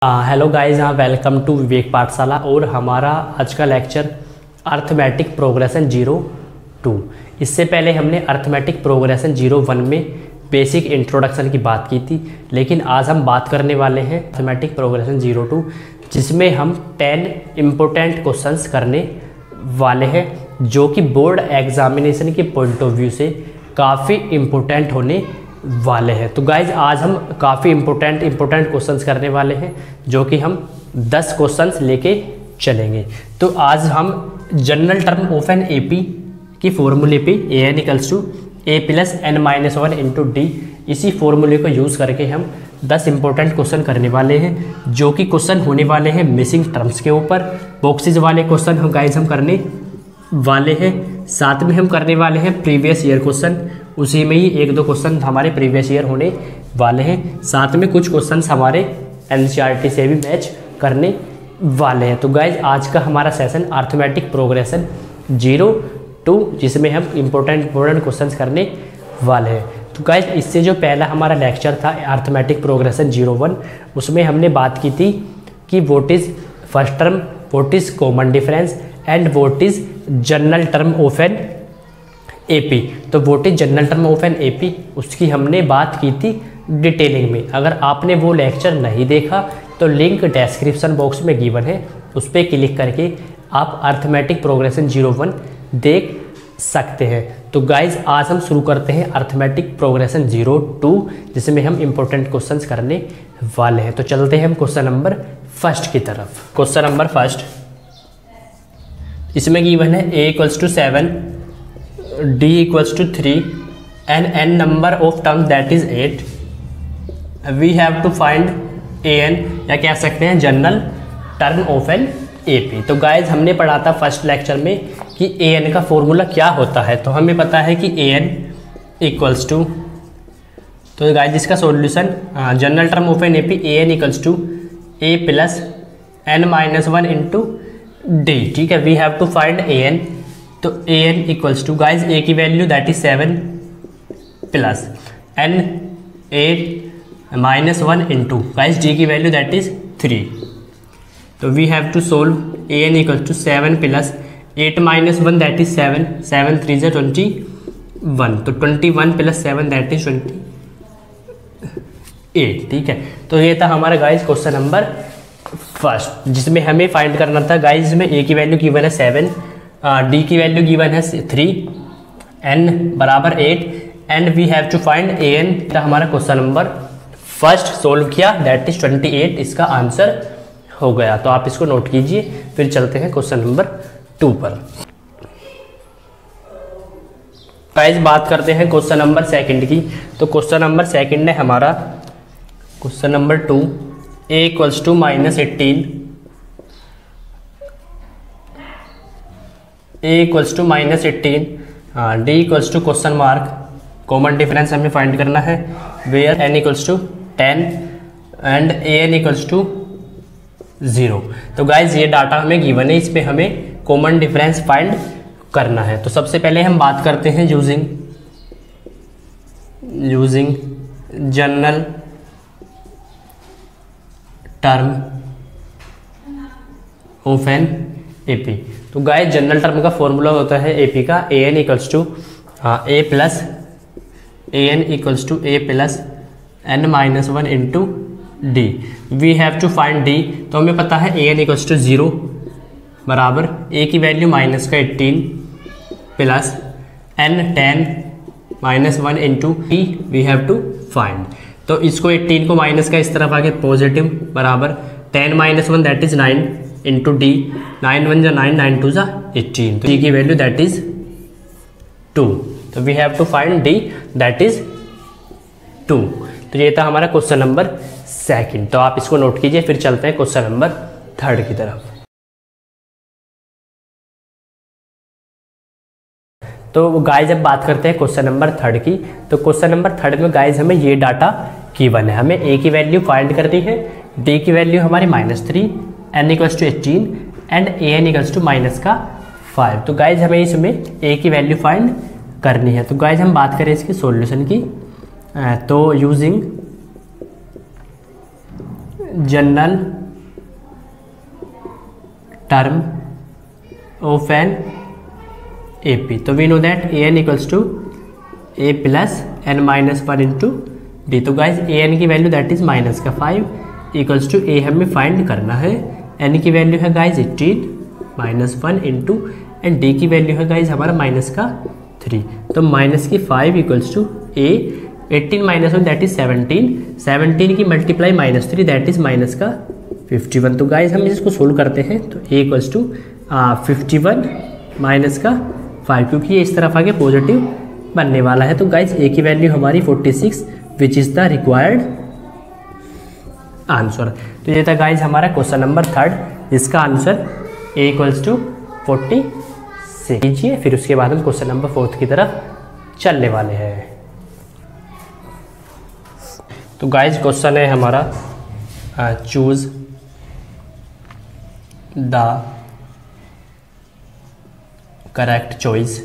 Hello guys, welcome to विवेक पाठशाला। और हमारा आज का लेक्चर अर्थमेटिक प्रोग्रेशन 02। इससे पहले हमने अर्थमेटिक प्रोग्रेशन 01 में बेसिक इंट्रोडक्शन की बात की थी, लेकिन आज हम बात करने वाले हैं अर्थमेटिक प्रोग्रेशन 02, जिसमें हम 10 इम्पोर्टेंट क्वेश्चंस करने वाले हैं, जो कि बोर्ड एग्जामिनेशन के पॉइंट ऑफ व्यू से काफ़ी इम्पोर्टेंट होने वाले हैं। तो गाइज आज हम काफ़ी इम्पोर्टेंट क्वेश्चंस करने वाले हैं, जो कि हम 10 क्वेश्चंस लेके चलेंगे। तो आज हम general term of an AP की फॉर्मूले पे an equals to a plus n minus 1 into d, इसी फॉर्मूले को यूज़ करके हम 10 इंपॉर्टेंट क्वेश्चन करने वाले हैं, जो कि क्वेश्चन होने वाले हैं मिसिंग टर्म्स के ऊपर। बॉक्सेज वाले क्वेश्चन हम गाइज हम करने वाले हैं, साथ में हम करने वाले हैं प्रीवियस ईयर क्वेश्चन, उसी में ही 1-2 क्वेश्चन हमारे प्रीवियस ईयर होने वाले हैं, साथ में कुछ क्वेश्चंस हमारे एनसीईआरटी से भी मैच करने वाले हैं। तो गाइज आज का हमारा सेशन अर्थमेटिक प्रोग्रेशन 02, जिसमें हम इम्पोर्टेंट क्वेश्चंस करने वाले हैं। तो गाइज इससे जो पहला हमारा लेक्चर था अर्थमेटिक प्रोग्रेशन 01, उसमें हमने बात की थी कि what is first term, what is common difference and what is general term of an AP. तो what is general term of an AP, उसकी हमने बात की थी डिटेलिंग में। अगर आपने वो लेक्चर नहीं देखा तो लिंक डिस्क्रिप्शन बॉक्स में गिवन है, उस पर क्लिक करके आप अर्थमेटिक प्रोग्रेशन 01 देख सकते हैं। तो गाइज आज हम शुरू करते हैं अर्थमेटिक प्रोग्रेशन 02, जिसमें हम इंपॉर्टेंट क्वेश्चंस करने वाले हैं। तो चलते हैं हम क्वेश्चन नंबर फर्स्ट की तरफ। क्वेश्चन नंबर फर्स्ट, इसमें गिवन है a equals to 7, d equals to 3 and n number of terms that is 8, we have to find an, या कह सकते हैं general term of an AP. तो गाइज हमने पढ़ा था फर्स्ट लेक्चर में कि an का फॉर्मूला क्या होता है। तो हमें पता है कि an इक्वल्स टू, तो गाइज इसका solution general term of an AP an equals to a plus n minus 1 into d. ठीक है, we have to find an। तो an equals to guys a की value that is 7 plus n 8 minus 1 into guys d की value that is 3। तो we have to solve an equals to 7 plus 8 minus 1 that is 7, 7 3 ज़ा 21, तो 21 plus 7 that is 28। ठीक है, तो ये था हमारा गाइज क्वेश्चन नंबर फर्स्ट, जिसमें हमें फाइंड करना था गाइज में a की वैल्यू गिवन है 7, d की वैल्यू गिवन है 3, n बराबर 8 and we have to find an। था हमारा क्वेश्चन नंबर फर्स्ट, सोल्व किया दैट इज 28, इसका आंसर हो गया। तो आप इसको नोट कीजिए, फिर चलते हैं क्वेश्चन नंबर 2 पर। गाइस बात करते हैं क्वेश्चन नंबर सेकंड की। तो क्वेश्चन नंबर सेकंड है हमारा question number 2, a equals to minus 18, a equals to minus 18, d equals to question mark, common difference हमें फाइंड करना है, where n equals to 10 and an equals to 0। तो guys ये data हमें given है, इस पे हमें कॉमन डिफरेंस फाइंड करना है। तो सबसे पहले हम बात करते हैं using general term of an AP. तो गाइस जनरल टर्म का फॉर्मूला होता है एपी का an equals to a plus n minus 1 into d. We have to find d. तो हमें पता है an इक्वल्स टू 0 बराबर a की वैल्यू माइनस का 18 plus n 10 minus 1 into d we have to find. तो इसको 18 को माइनस का इस तरफ आके पॉजिटिव बराबर 10 minus 1 that is 9 into D, 9 1 जा 9, 9 2 जा 18, तो डी की वैल्यू दैट इज 2। तो we have to find d that is 2। तो ये था हमारा क्वेश्चन नंबर सेकंड। तो आप इसको नोट कीजिए, फिर चलते हैं क्वेश्चन नंबर थर्ड की तरफ। तो गाइज अब बात करते हैं क्वेश्चन नंबर थर्ड की। तो क्वेश्चन नंबर थर्ड में गाइज हमें ये डाटा गिवन है, हमें a की वैल्यू फाइंड करनी है, d की वैल्यू हमारी -3, n equals to 18 and an equals to minus का 5। तो गाइज हमें इसमें a की वैल्यू फाइंड करनी है। तो गाइज हम बात करें इसकी सॉल्यूशन की, तो using general term of an AP। तो we know that an equals to a plus n minus 1 into d. तो गाइज an की वैल्यू दैट इज माइनस का 5 इक्वल्स टू a हमें फाइंड करना है। n की वैल्यू है guys 18 minus 1 into and d की वैल्यू है गाइज हमारा माइनस का 3। तो माइनस की 5 equals to a 18 minus 1 that is 17 की multiply minus 3 that is minus का 51। तो गाइज हम इसको सोल्व करते हैं तो a इक्वल्स टू 51 माइनस का 5, क्योंकि ये इस तरफ आगे पॉजिटिव बनने वाला है। तो गाइज a की वैल्यू हमारी 46 which is the required answer. तो ये था गाइज हमारा क्वेश्चन नंबर 3, इसका आंसर a इक्वल्स टू 46 कीजिए। फिर उसके बाद हम क्वेश्चन नंबर 4 की तरफ चलने वाले हैं। तो गाइज क्वेश्चन है हमारा choose the correct choice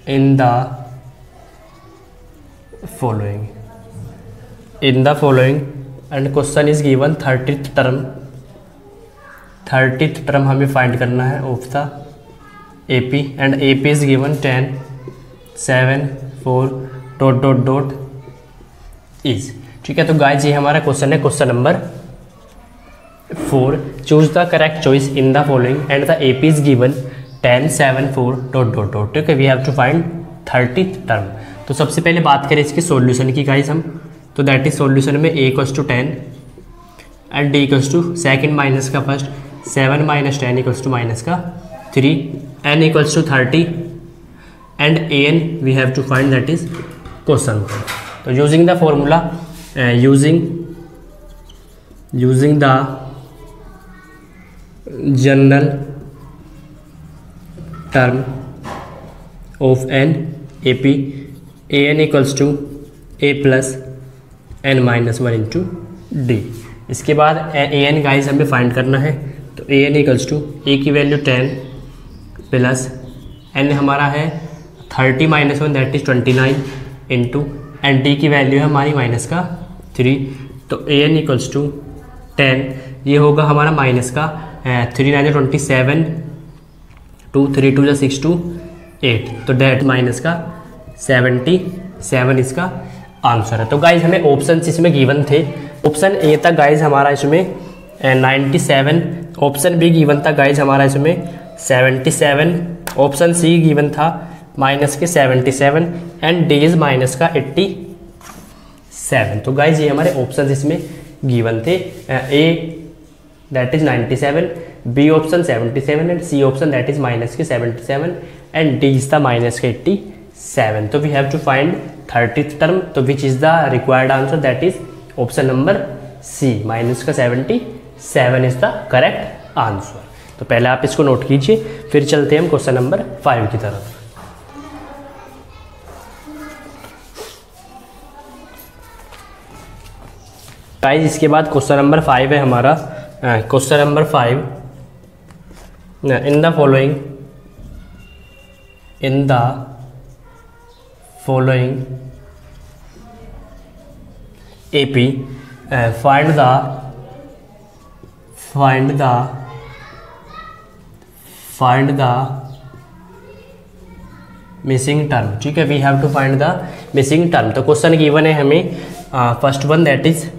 in the following and question is given 30th term हमें फाइंड करना है of the AP and AP is given 10 7 4 ... is। ठीक है, तो गाइज ये हमारा क्वेश्चन है question number 4। Choose the correct choice in the following and the AP is given 10 7 4 ... ठीक है, we have to find 30th term. तो सबसे पहले बात करें इसके सॉल्यूशन की गाइज हम, तो दैट इज सॉल्यूशन में a equals to 10 and d equals to second minus का first 7 minus 10 equals to minus का 3 n equals to 30 and an we have to find that is question. तो using the formula using the general term of an AP an equals to a plus n minus 1 into D. इसके बाद an guys हमें find करना है, तो an equals to a की value 10 plus n हमारा है 30 minus 1 that is 29 into and d की वैल्यू है हमारी माइनस का 3। तो an इक्वल्स टू 10 ये होगा हमारा माइनस का 3 9 27 2 3 2 6 2 8, तो डेट माइनस का 77 इसका आंसर है। तो गाइज हमें ऑप्शन इसमें गिवन थे, ऑप्शन ए था गाइज हमारा इसमें 97, ऑप्शन बी गिवन था गाइज हमारा इसमें 77, ऑप्शन सी गिवन था माइनस के 77 एंड डी इज माइनस का 87। तो गाइज ये हमारे ऑप्शन इसमें गिवन थे, A that is 97, B option 77 and C option that is minus के 77 and D is the minus के 87। तो we have to find 30th term, तो which is the required answer that is option number C minus का 77 is the correct answer. तो पहले आप इसको note कीजिए, फिर चलते हैं हम क्वेश्चन नंबर 5 की तरफ। गाइस इसके बाद क्वेश्चन नंबर 5 है हमारा, question number 5 in the following AP find the missing term. ठीक है, we have to find the missing term. तो क्वेश्चन गिवन है हमें first one that is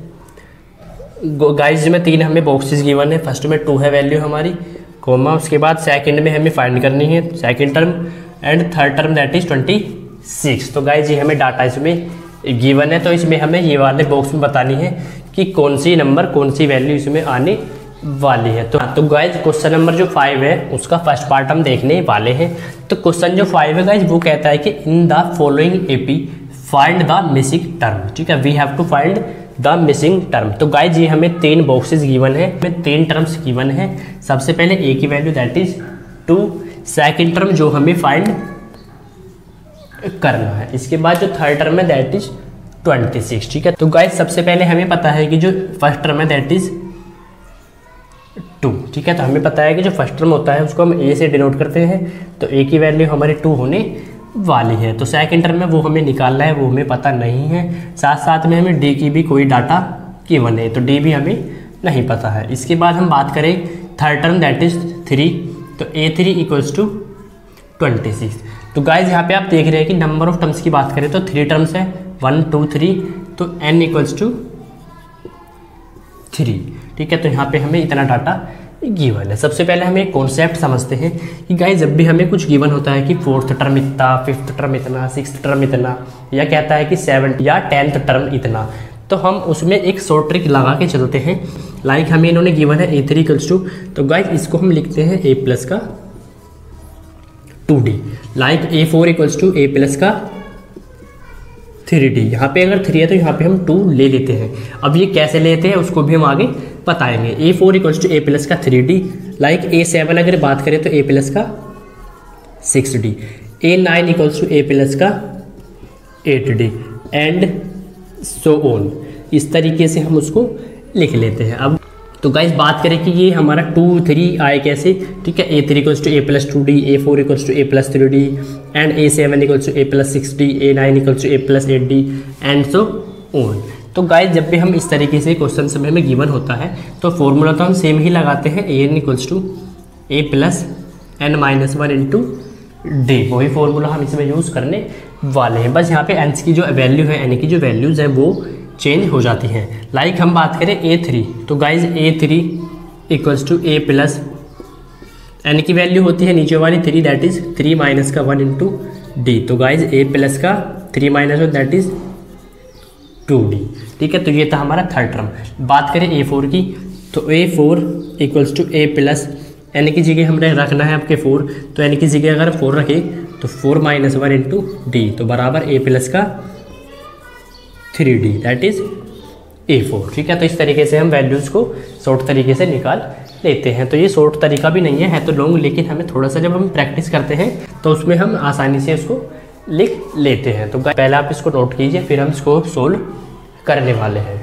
guys में 3 हमें बॉक्सेस गिवन है, फर्स्ट में 2 है वैल्यू हमारी कोमा, उसके बाद सेकंड में हमें फाइंड करनी है second term and third term that is 26। तो गाइस ये हमें डाटा इसमें गिवन है, तो इसमें हमें ये वाले बॉक्स में बतानी है कि कौन सी नंबर कौन सी वैल्यू इसमें आने वाली है। तो गाइज क्वेश्चन नंबर जो 5 है उसका फर्स्ट पार्ट हम देखने वाले हैं। तो क्वेश्चन जो 5 है गाइज वो कहता है कि in the following AP find the missing term. ठीक है, we have to find the missing term. तो गाइज ये हमें 3 बॉक्सेस गिवन है, हमें 3 टर्म्स गिवन है। सबसे पहले A की value that is 2, second term जो हमें फाइंड करना है, इसके बाद जो थर्ड टर्म है दैट इज 26। ठीक है, तो गाइज सबसे पहले हमें पता है कि जो फर्स्ट टर्म है दैट इज 2। ठीक है, तो हमें पता है कि जो फर्स्ट टर्म होता है उसको हम A से डिनोट करते हैं, तो A की वैल्यू हमारी 2 होने वाली है। तो सेकंड टर्म में वो हमें निकालना है, वो हमें पता नहीं है। साथ साथ में हमें डी की भी कोई डाटा गिवन है, तो डी भी हमें नहीं पता है। इसके बाद हम बात करें थर्ड टर्म दैट इज 3, तो A3 इक्वल्स टू 26। तो गाइज यहाँ पे आप देख रहे हैं कि नंबर ऑफ टर्म्स की बात करें तो 3 टर्म्स है, 1 2 3, तो n इक्वल्स टू 3। ठीक है, तो यहाँ पे हमें इतना डाटा गिवन है। सबसे पहले हम एक कॉन्सेप्ट समझते हैं कि गाइस जब भी हमें कुछ गिवन होता है कि 4th टर्म इतना, 5th टर्म इतना, 6th टर्म इतना, या कहता है कि 7th या 10th टर्म इतना, तो हम उसमें एक शॉर्ट ट्रिक लगा के चलते हैं। लाइक हमें इन्होंने गिवन है A3 इक्वल्स टू, तो गाइस इसको हम लिखते हैं A प्लस का 2D। Like A4 equals to A plus का 3D। यहाँ पे अगर 3 है तो यहाँ पे हम 2 ले लेते हैं। अब ये कैसे लेते हैं उसको भी हम आगे बताएंगे। A4 equals to A plus का 3D। लाइक A7 अगर बात करें तो A प्लस का 6D। A9 equals to A plus का 8D एंड सो ऑन। इस तरीके से हम उसको लिख लेते हैं। अब तो गाइस बात करें कि ये हमारा 2 3 आए कैसे। ठीक है, A3 equals to A plus 2D, A4 equals to A plus 3D and A7 equals to A plus 6D, A9 equals to A plus 8D and so on. तो गाइस जब भी हम इस तरीके से क्वेश्चन समय में गिवन होता है तो फॉर्मूला तो हम सेम ही लगाते हैं, an equals to A plus n minus 1 into D। वही फॉर्मूला हम इसमें यूज़ करने वाले हैं। बस यहाँ पे n की जो वैल्यू है, n की जो वैल्यूज़ है वो चेंज हो जाती हैं। लाइक हम बात करें A3, तो guys A3 equals to A plus n की वैल्यू होती है नीचे वाली 3 दैट इज 3 माइनस का 1 इंटू D। तो गाइज A प्लस का 3 माइनस 1 दैट इज 2D। ठीक है, तो ये था हमारा थर्ड टर्म। बात करें A4 की, तो A4 equals to A plus n की जगह हमने रखना है आपके 4, तो n की जगह अगर 4 रखे तो 4 माइनस 1 इंटू D, तो बराबर A प्लस का 3D दैट इज A4। ठीक है, तो इस तरीके से हम वैल्यूज़ को शॉर्ट तरीके से निकाल लेते हैं। तो ये शॉर्ट तरीका भी नहीं है तो लॉन्ग, लेकिन हमें थोड़ा सा जब हम प्रैक्टिस करते हैं तो उसमें हम आसानी से उसको लिख लेते हैं। तो पहले आप इसको नोट कीजिए, फिर हम इसको सोल्व करने वाले हैं।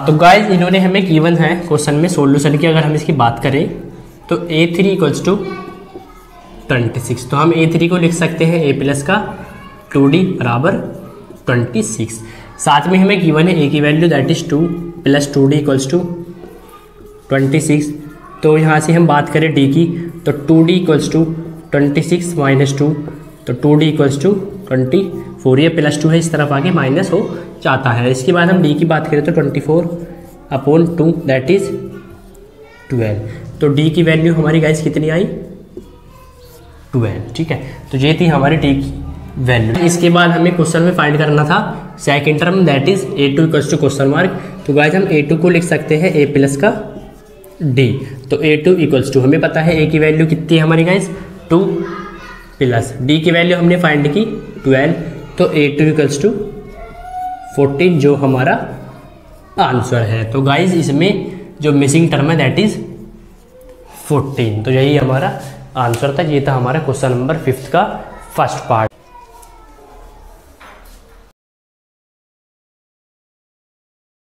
तो गाइस इन्होंने हमें गिवन है क्वेश्चन में सॉल्यूशन की अगर हम इसकी बात करें तो A3 इक्वल्स टू 26, तो हम A3 को लिख सकते हैं A प्लस का 2D बराबर 26। साथ में हमें गिवन है A की value that is 2 plus 2D equals to 26। तो यहाँ से हम बात करें D की, तो 2D इक्वल्स टू 26 माइनस 2, तो 2D इक्वल्स टू 24। ये प्लस 2 है, इस तरफ आगे माइनस हो जाता है। इसके बाद हम D की बात करें तो 24 अपॉन 2 दैट इज 12। तो D की वैल्यू हमारी गाइस कितनी आई, 12। ठीक है, तो ये थी हमारी D की वैल्यू। इसके बाद हमें क्वेश्चन में फाइंड करना था second term that is A2 equals to question mark. तो गाइस हम A2 को लिख सकते हैं A प्लस का D। तो A2 इक्वल्स टू हमें पता है A की वैल्यू कितनी है हमारी गाइस 2 प्लस D की वैल्यू हमने फाइंड की 12, तो A2 इक्वल्स टू 14 जो हमारा आंसर है। तो गाइस इसमें जो मिसिंग टर्म है दैट इज 14। तो यही हमारा आंसर था। ये था हमारा क्वेश्चन नंबर 5 का फर्स्ट पार्ट।